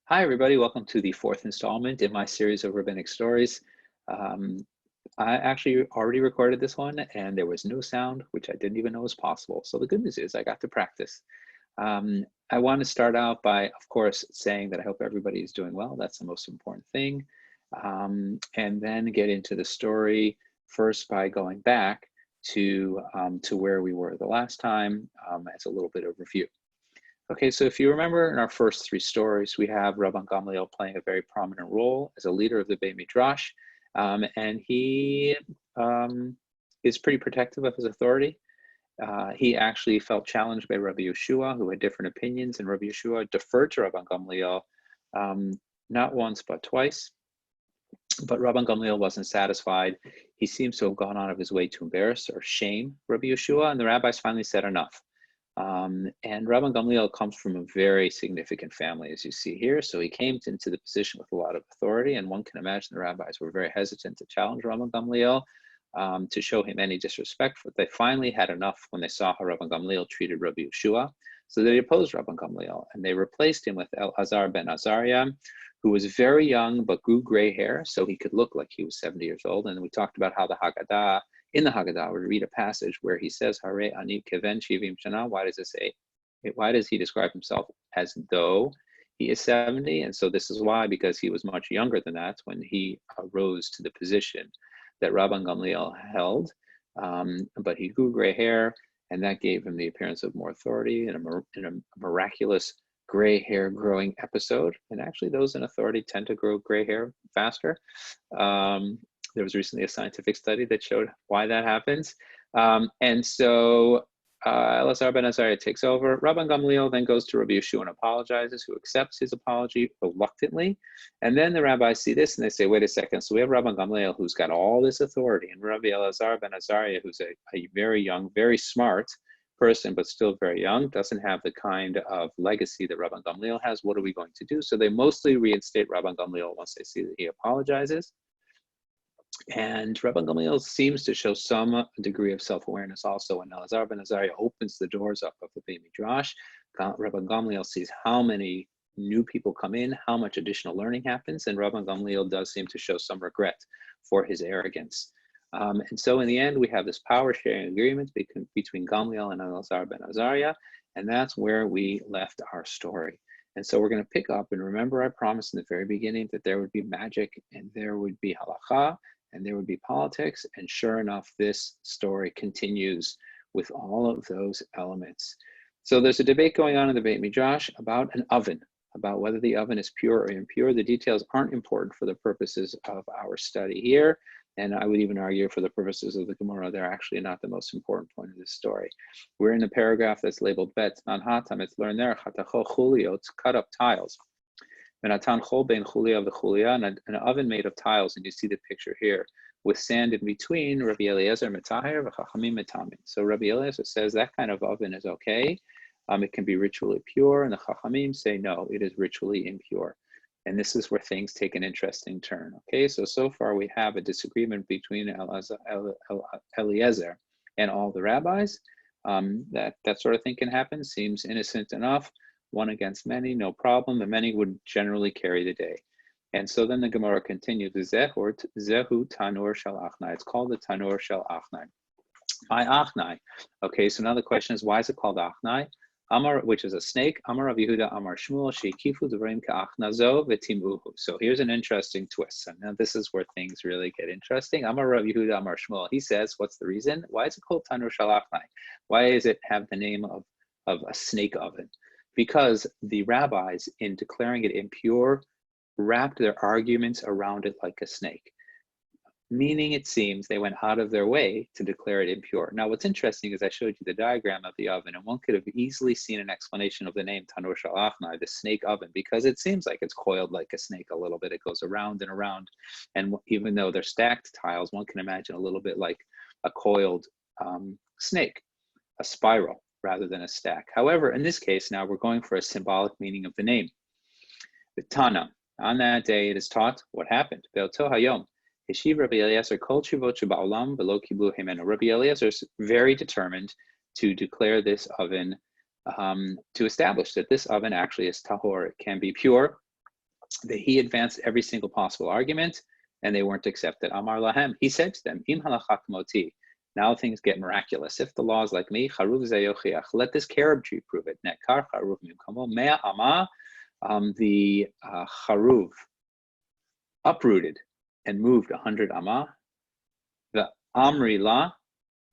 Hi, everybody. Welcome to the fourth installment in my series of rabbinic stories. Um, I actually already recorded this one and there was no sound, which I didn't even know was possible. So the good news is I got to practice. I want to start out by, of course, saying that I hope everybody is doing well. That's the most important thing. And then get into the story first by going back to where we were the last time as a little bit of review. Okay, so if you remember in our first three stories, we have Rabban Gamliel playing a very prominent role as a leader of the Beit Midrash, and he is pretty protective of his authority. He actually felt challenged by Rabbi Yeshua, who had different opinions, and Rabbi Yeshua deferred to Rabban Gamliel not once but twice. But Rabban Gamliel wasn't satisfied. He seems to have gone out of his way to embarrass or shame Rabbi Yeshua, and the rabbis finally said enough. And Rabban Gamliel comes from a very significant family, as you see here. So he came into the position with a lot of authority, and one can imagine the rabbis were very hesitant to challenge Rabban Gamliel, to show him any disrespect. But they finally had enough when they saw how Rabban Gamliel treated Rabbi Yeshua. So they opposed Rabban Gamliel, and they replaced him with Elazar ben Azariah, who was very young but grew gray hair, so he could look like he was 70 years old. And we talked about how in the Haggadah, we read a passage where he says, Hare ani keven shivim shana. Why does it say? Why does he describe himself as though he is 70? And so this is why, because he was much younger than that when he rose to the position that Rabban Gamliel held. But he grew gray hair, and that gave him the appearance of more authority in a miraculous gray hair growing episode. And actually, those in authority tend to grow gray hair faster. There was recently a scientific study that showed why that happens. And so Elazar ben Azariah takes over. Rabban Gamliel then goes to Rabbi Yeshua and apologizes, who accepts his apology reluctantly. And then the rabbis see this and they say, wait a second. So we have Rabban Gamliel, who's got all this authority, and Rabbi Elazar ben Azariah, who's a very young, very smart person, but still very young, doesn't have the kind of legacy that Rabban Gamliel has. What are we going to do? So they mostly reinstate Rabban Gamliel once they see that he apologizes. And Rabban Gamliel seems to show some degree of self-awareness also when Elazar ben Azariah opens the doors up of the Beit Midrash. Rabban Gamliel sees how many new people come in, how much additional learning happens, and Rabban Gamliel does seem to show some regret for his arrogance. And so in the end, we have this power-sharing agreement between Gamliel and Elazar ben Azariah, and that's where we left our story. And so we're going to pick up, and remember I promised in the very beginning that there would be magic, and there would be halacha, and there would be politics, and sure enough, this story continues with all of those elements. So there's a debate going on in the Beit Midrash about an oven, about whether the oven is pure or impure. The details aren't important for the purposes of our study here, and I would even argue for the purposes of the Gemara, they're actually not the most important point of this story. We're in a paragraph that's labeled Bet Manhatam. It's learned there, Chatacho Chulio, it's cut up tiles. Menatan Chol Ben Chulia of the Chulia, and an oven made of tiles, and you see the picture here with sand in between. Rabbi Eliezer Metaher v'Chachamim Metamin. So Rabbi Eliezer says that kind of oven is okay. It can be ritually pure, and the Chachamim say no, it is ritually impure. And this is where things take an interesting turn. Okay, so far we have a disagreement between Eliezer and all the rabbis. That sort of thing can happen. Seems innocent enough. One against many, no problem. The many would generally carry the day. And so then the Gemara continues, Zehu Tanur Shel Achnai. It's called the Tanur Shel Achnai. My Achnai. Okay, so now the question is, why is it called Achnai? Amar, which is a snake. Amar Rav Yehuda, Amar Shmuel, Sheikifu Devrim Ka'achnazo V'timuhu. So here's an interesting twist. And now this is where things really get interesting. Amar Rav Yehuda, Amar Shmuel. He says, what's the reason? Why is it called Tanur Shel Achnai? Why does it have the name of a snake oven? Because the rabbis, in declaring it impure, wrapped their arguments around it like a snake. Meaning, it seems, they went out of their way to declare it impure. Now, what's interesting is I showed you the diagram of the oven, and one could have easily seen an explanation of the name Tanur Shel Achnai, the snake oven, because it seems like it's coiled like a snake a little bit. It goes around and around. And even though they're stacked tiles, one can imagine a little bit like a coiled snake, a spiral, rather than a stack. However, in this case, now we're going for a symbolic meaning of the name. The Tana, on that day it is taught what happened. Be'oto hayom, Yeshiv Rabbi Eliezer kol tshuvot sheba'olam v'lo kiblu himenu. Rabbi Eliezer is very determined to declare this oven, to establish that this oven actually is tahor. It can be pure, He advanced every single possible argument, and they weren't accepted. Amar lahem, he said to them, Im halachak moti. Now things get miraculous. If the law is like me, charuv zeyochiach. Let this carob tree prove it. Nekar charuv mimkamo mea ama. The charuv uprooted and moved 100 amma. The amri la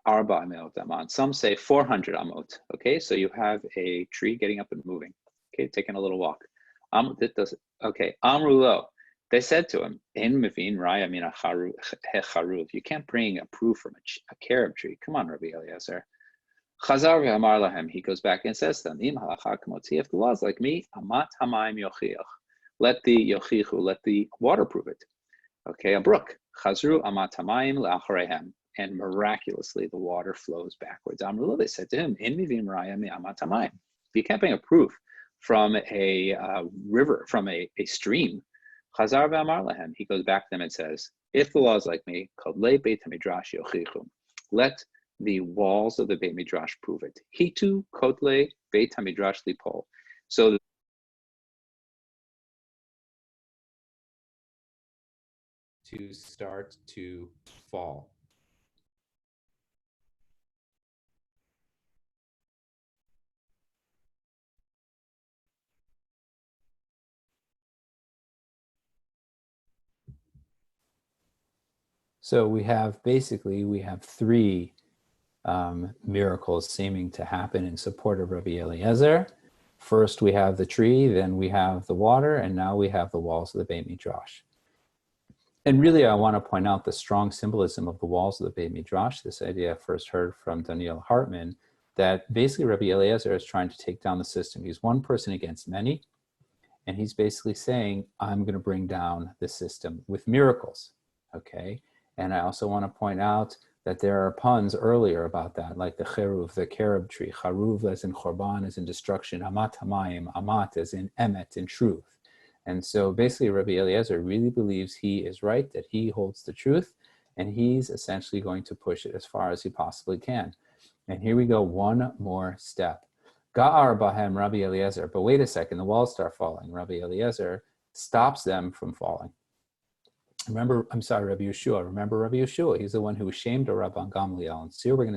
arba amot amot. Some say 400 amot. Okay, so you have a tree getting up and moving. Okay, taking a little walk. Okay, amrulo. They said to him, "In mivin raya mina charuv. You can't bring a proof from a carob tree. Come on, Rabbi Eliezer." Chazar ve'amar lahem. He goes back and says to them, "Im halacha k'motzi. If the law is like me, amat hamayim yochiach. Let the water prove it." Okay, a brook. Chazru amat hamayim le'acharehem. And miraculously, the water flows backwards. Amrulo. They said to him, "In mivin raya mi amat hamayim. You can't bring a proof from a river, from a stream." Chazar ve'amar lahem. He goes back to them and says, "If the law is like me, kodlei beit hamidrash yochichu. Let the walls of the Beit Midrash prove it. Hitu kotle Beit Hamidrash lipol." So to start to fall. So we have three miracles seeming to happen in support of Rabbi Eliezer. First, we have the tree, then we have the water, and now we have the walls of the Beit Midrash. And really, I want to point out the strong symbolism of the walls of the Beit Midrash. This idea I first heard from Daniel Hartman, that basically Rabbi Eliezer is trying to take down the system. He's one person against many, and he's basically saying, I'm going to bring down the system with miracles, okay? And I also want to point out that there are puns earlier about that, like the cheruv, the carob tree. Charuv as in chorban, as in destruction. Amat hamayim, amat as in emet, in truth. And so basically Rabbi Eliezer really believes he is right, that he holds the truth, and he's essentially going to push it as far as he possibly can. And here we go, one more step. Ga'ar bahem Rabbi Eliezer. But wait a second, the walls start falling. Rabbi Eliezer stops them from falling. Rabbi Yeshua. Remember Rabbi Yeshua. He's the one who shamed Rabban Gamliel. And here we're going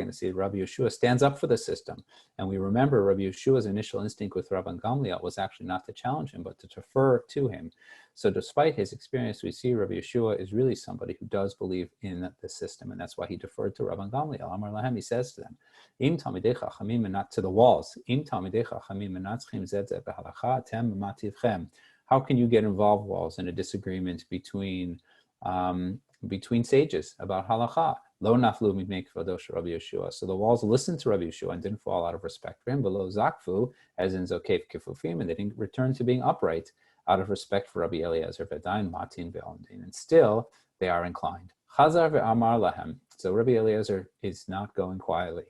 to see Rabbi Yeshua stands up for the system. And we remember Rabbi Yeshua's initial instinct with Rabban Gamliel was actually not to challenge him, but to defer to him. So despite his experience, we see Rabbi Yeshua is really somebody who does believe in the system. And that's why he deferred to Rabban Gamliel. Amar lahem, he says to them, Im talmidei chachamim, not to the walls. Im talmidei chachamim menatzchim zed zeh b'halacha atem mativchem. How can you get involved, walls, in a disagreement between sages about halakha? Lo naflu mipnei kvodo Rabbi Yeshua. So the walls listened to Rabbi Yeshua and didn't fall out of respect for him. Below zakfu, as in zokev kifufim, and they didn't return to being upright out of respect for Rabbi Eliezer. V'dain matin ve'ondin, and still they are inclined. Chazar ve'amar lahem. So Rabbi Eliezer is not going quietly.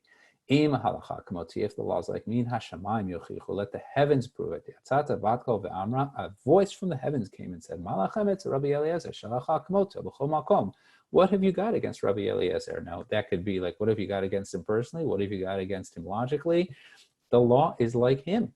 Im halacha k'moti, if the law is like min hashamayim yochichu, let the heavens prove it. Yatzata vatko ve'amra, a voice from the heavens came and said, Malachem etz Rabbi Eliezer, shalacha k'moto b'chol makom. What have you got against Rabbi Eliezer? Now that could be like, what have you got against him personally? What have you got against him logically? The law is like him.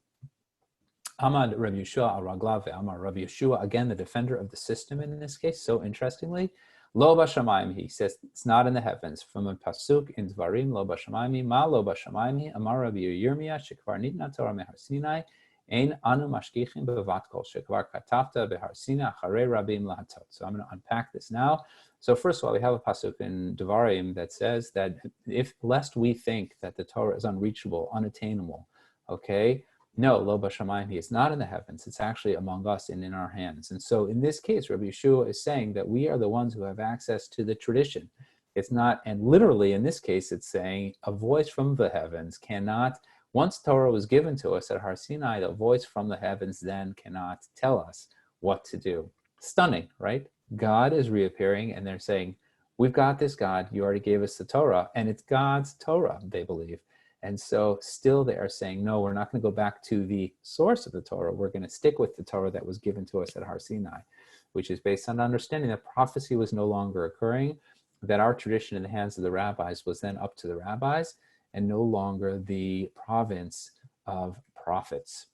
Amad Rabbi Yeshua al-Raglav ve'amar, Rabbi Yeshua, again the defender of the system in this case, so interestingly, Lo b'shamayim, he says, it's not in the heavens. From a pasuk in Dvarim, lo b'shamayim, ma lo b'shamayim, amar Rabbi Yirmiyah, shekvar nitna Torah mehar Sinai, ein anu mashkichim bevat kol, shekvar katafta behar Sinai, acharei rabim lahatot. So I'm going to unpack this now. So first of all, we have a pasuk in Dvarim that says that lest we think that the Torah is unreachable, unattainable, okay? No, lo b'shamayim, he is not in the heavens. It's actually among us and in our hands. And so in this case, Rabbi Yeshua is saying that we are the ones who have access to the tradition. It's not, and literally in this case, it's saying a voice from the heavens cannot, once Torah was given to us at Har Sinai, the voice from the heavens then cannot tell us what to do. Stunning, right? God is reappearing and they're saying, we've got this, God, you already gave us the Torah, and it's God's Torah, they believe. And so still they are saying, no, we're not going to go back to the source of the Torah. We're going to stick with the Torah that was given to us at Har Sinai, which is based on understanding that prophecy was no longer occurring, that our tradition in the hands of the rabbis was then up to the rabbis and no longer the province of prophets.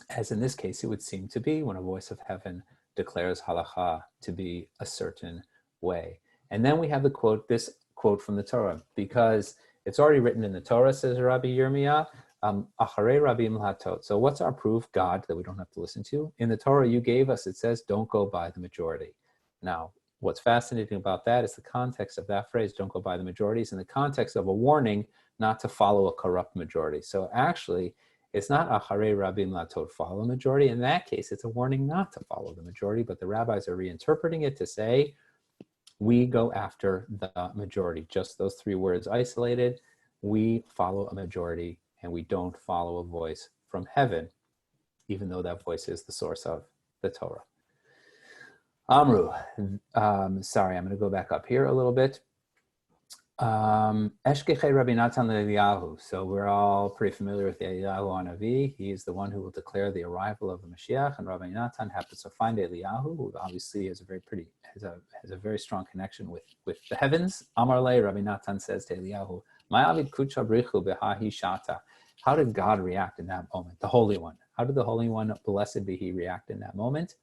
as in this case, it would seem to be when a voice of heaven declares halacha to be a certain way. And then we have this quote from the Torah, because it's already written in the Torah, says Rabbi Yirmiyah, Acharei Rabim Latot. So what's our proof, God, that we don't have to listen to? In the Torah you gave us, it says, don't go by the majority. Now, what's fascinating about that is the context of that phrase, don't go by the majorities, in the context of a warning not to follow a corrupt majority. So actually, it's not Acharei Rabim Latot, follow the majority. In that case, it's a warning not to follow the majority, but the rabbis are reinterpreting it to say, we go after the majority. Just those three words isolated, we follow a majority and we don't follow a voice from heaven, even though that voice is the source of the Torah. Amru, sorry, I'm going to go back up here a little bit. Eshkechei Rabbi Natan leEliyahu. So we're all pretty familiar with the Eliyahu Hanavi. He is the one who will declare the arrival of the Mashiach, and Rabbi Natan happens to find Eliyahu, who obviously has a very strong connection with the heavens. Amar le, Rabbi Natan says to Eliyahu, Ma'avid kucha brichu behahi shata. How did God react in that moment? The Holy One. How did the Holy One, blessed be He, react in that moment?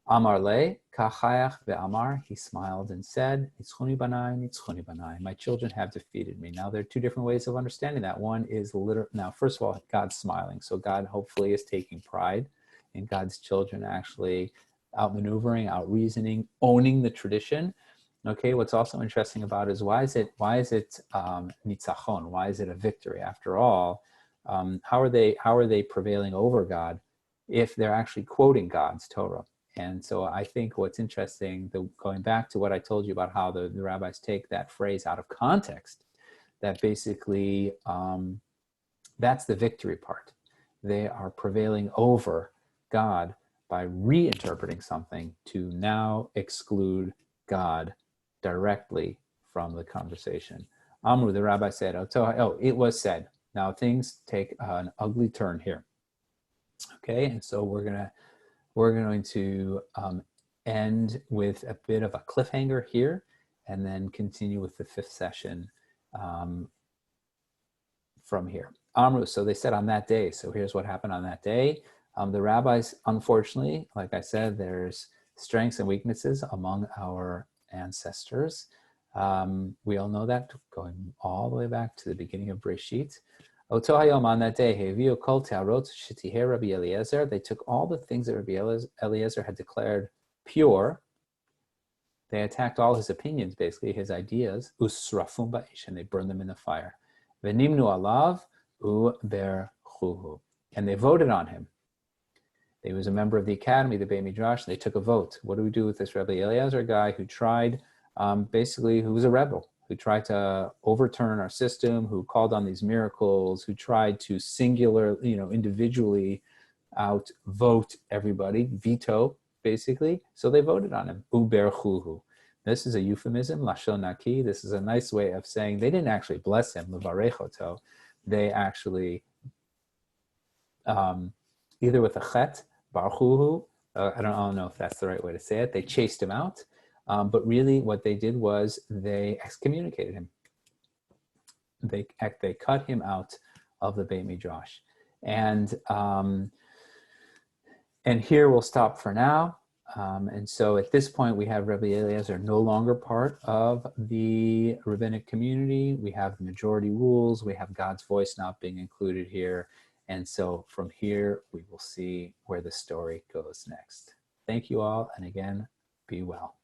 Amar le, kachayach ve'amar, he smiled and said, Nitzchuni banai, my children have defeated me. Now there are two different ways of understanding that. One is now first of all, God's smiling. So God hopefully is taking pride in God's children actually outmaneuvering, out-reasoning, owning the tradition. Okay, what's also interesting about it is why is it nitzachon? Why is it a victory? After all, how are they prevailing over God if they're actually quoting God's Torah? And so I think what's interesting, going back to what I told you about how the rabbis take that phrase out of context, that basically that's the victory part. They are prevailing over God by reinterpreting something to now exclude God directly from the conversation. Amru, the rabbi said, it was said. Now things take an ugly turn here. Okay, and so we're going to end with a bit of a cliffhanger here, and then continue with the fifth session from here. Amru, so they said on that day, so here's what happened on that day. The rabbis, unfortunately, like I said, there's strengths and weaknesses among our ancestors. We all know that, going all the way back to the beginning of Breshit. Oto hayom, on that day, heviu kol te'arot shetiher Rabbi Eliezer. They took all the things that Rabbi Eliezer had declared pure. They attacked all his opinions, basically his ideas. Usrafum ba'ish, and they burned them in the fire. Venimnu alav uberchuhu, and they voted on him. He was a member of the academy, the Beit Midrash. They took a vote. What do we do with this Rabbi Eliezer guy who tried, who was a rebel, who tried to overturn our system, who called on these miracles, who tried to individually outvote everybody, veto, basically. So they voted on him. Uberchuhu. This is a euphemism, lashon naki. This is a nice way of saying they didn't actually bless him, levarechoto. They actually, either with a chet, barchuhu, I don't know if that's the right way to say it, they chased him out. But really what they did was they excommunicated him. They cut him out of the Beit Midrash. And here we'll stop for now. And so at this point we have Rabbi Eliezer no longer part of the rabbinic community. We have the majority rules. We have God's voice not being included here. And so from here, we will see where the story goes next. Thank you all. And again, be well.